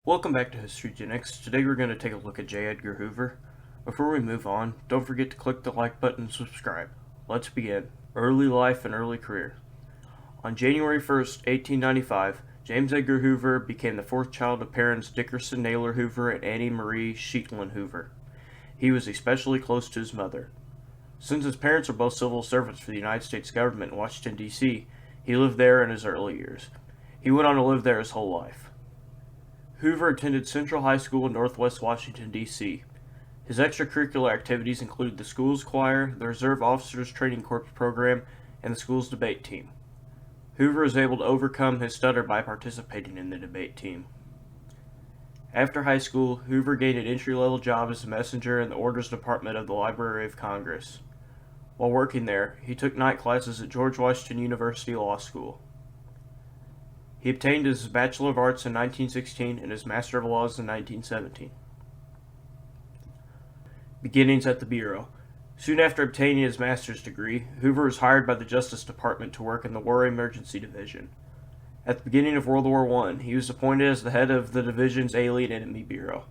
Welcome back to History Gen X. Today we're going to take a look at J. Edgar Hoover. Before we move on, don't forget to click the like button and subscribe. Let's begin. Early life and early career. On January 1st, 1895, James Edgar Hoover became the fourth child of parents Dickerson Naylor Hoover and Annie Marie Sheetlin Hoover. He was especially close to his mother. Since his parents were both civil servants for the United States government in Washington, D.C., he lived there in his early years. He went on to live there his whole life. Hoover attended Central High School in Northwest Washington, D.C. His extracurricular activities included the school's choir, the Reserve Officers Training Corps program, and the school's debate team. Hoover was able to overcome his stutter by participating in the debate team. After high school, Hoover gained an entry-level job as a messenger in the Orders Department of the Library of Congress. While working there, he took night classes at George Washington University Law School. He obtained his Bachelor of Arts in 1916 and his Master of Laws in 1917. Beginnings at the Bureau. Soon after obtaining his master's degree, Hoover was hired by the Justice Department to work in the War Emergency Division. At the beginning of World War I, he was appointed as the head of the division's Alien Enemy Bureau.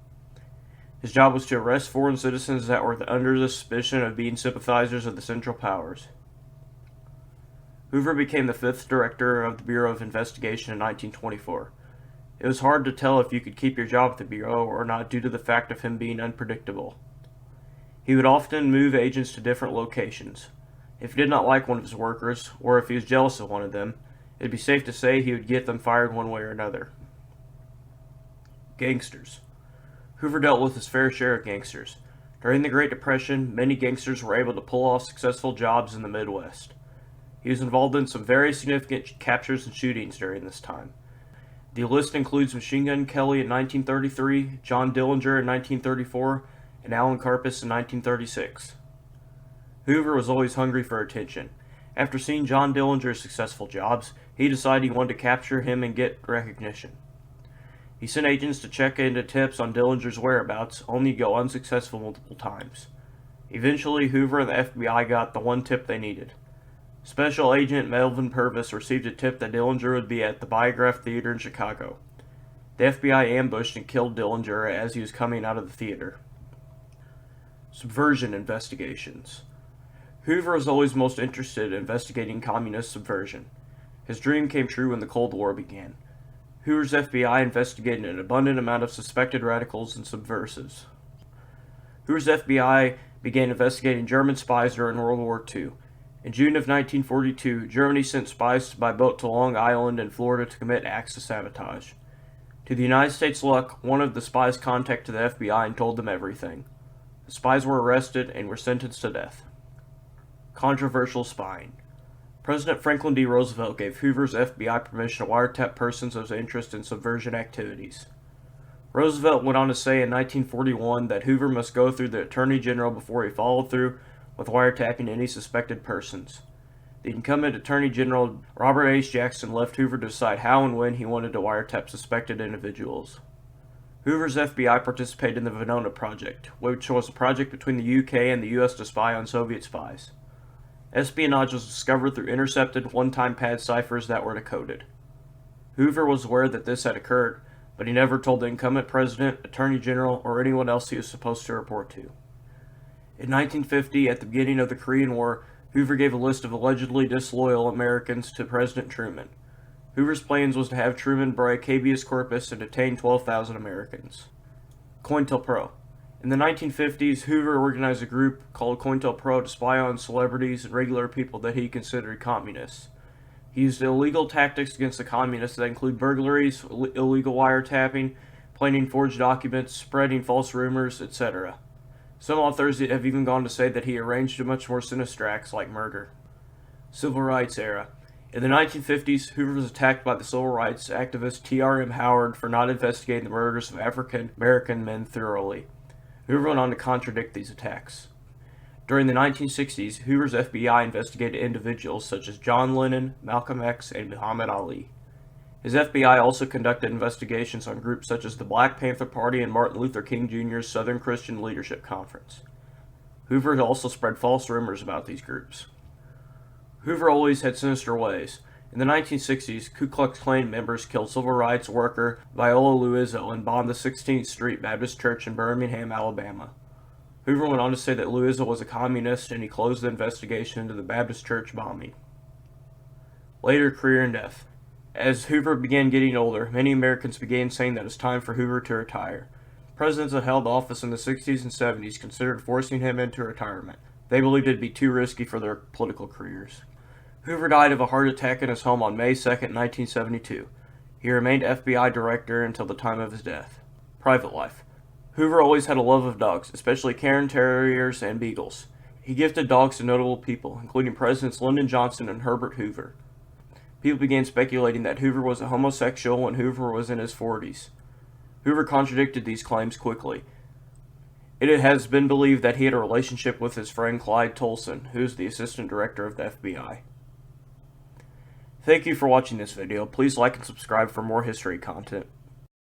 His job was to arrest foreign citizens that were under the suspicion of being sympathizers of the Central Powers. Hoover became the fifth director of the Bureau of Investigation in 1924. It was hard to tell if you could keep your job at the Bureau or not due to the fact of him being unpredictable. He would often move agents to different locations. If he did not like one of his workers, or if he was jealous of one of them, it'd be safe to say he would get them fired one way or another. Gangsters. Hoover dealt with his fair share of gangsters. During the Great Depression, many gangsters were able to pull off successful jobs in the Midwest. He was involved in some very significant captures and shootings during this time. The list includes Machine Gun Kelly in 1933, John Dillinger in 1934, and Alan Karpis in 1936. Hoover was always hungry for attention. After seeing John Dillinger's successful jobs, he decided he wanted to capture him and get recognition. He sent agents to check into tips on Dillinger's whereabouts, only to go unsuccessful multiple times. Eventually, Hoover and the FBI got the one tip they needed. Special Agent Melvin Purvis received a tip that Dillinger would be at the Biograph Theater in Chicago. The FBI ambushed and killed Dillinger as he was coming out of the theater. Subversion investigations. Hoover was always most interested in investigating communist subversion. His dream came true when the Cold War began. Hoover's FBI investigated an abundant amount of suspected radicals and subversives. Hoover's FBI began investigating German spies during World War II. In June of 1942, Germany sent spies by boat to Long Island in Florida to commit acts of sabotage. To the United States' luck, one of the spies contacted the FBI and told them everything. The spies were arrested and were sentenced to death. Controversial spying. President Franklin D. Roosevelt gave Hoover's FBI permission to wiretap persons of interest in subversion activities. Roosevelt went on to say in 1941 that Hoover must go through the Attorney General before he followed through with wiretapping any suspected persons. The incumbent Attorney General Robert H. Jackson left Hoover to decide how and when he wanted to wiretap suspected individuals. Hoover's FBI participated in the Venona Project, which was a project between the UK and the US to spy on Soviet spies. Espionage was discovered through intercepted one-time pad ciphers that were decoded. Hoover was aware that this had occurred, but he never told the incumbent president, Attorney General, or anyone else he was supposed to report to. In 1950, at the beginning of the Korean War, Hoover gave a list of allegedly disloyal Americans to President Truman. Hoover's plans was to have Truman break habeas corpus and detain 12,000 Americans. COINTELPRO. In the 1950s, Hoover organized a group called COINTELPRO to spy on celebrities and regular people that he considered communists. He used illegal tactics against the communists that include burglaries, illegal wiretapping, planting forged documents, spreading false rumors, etc. Some authors have even gone to say that he arranged much more sinister acts like murder. Civil Rights Era. In the 1950s, Hoover was attacked by the civil rights activist T.R.M. Howard for not investigating the murders of African American men thoroughly. Hoover went on to contradict these attacks. During the 1960s, Hoover's FBI investigated individuals such as John Lennon, Malcolm X, and Muhammad Ali. His FBI also conducted investigations on groups such as the Black Panther Party and Martin Luther King Jr.'s Southern Christian Leadership Conference. Hoover also spread false rumors about these groups. Hoover always had sinister ways. In the 1960s, Ku Klux Klan members killed civil rights worker Viola Liuzzo and bombed the 16th Street Baptist Church in Birmingham, Alabama. Hoover went on to say that Liuzzo was a communist, and he closed the investigation into the Baptist church bombing. Later, career and death. As Hoover began getting older, many Americans began saying that it was time for Hoover to retire. Presidents that held office in the 60s and 70s considered forcing him into retirement. They believed it would be too risky for their political careers. Hoover died of a heart attack in his home on May 2, 1972. He remained FBI director until the time of his death. Private life. Hoover always had a love of dogs, especially Cairn Terriers and Beagles. He gifted dogs to notable people, including Presidents Lyndon Johnson and Herbert Hoover. People began speculating that Hoover was a homosexual when Hoover was in his 40s. Hoover contradicted these claims quickly. It has been believed that he had a relationship with his friend Clyde Tolson, who is the assistant director of the FBI. Thank you for watching this video. Please like and subscribe for more history content.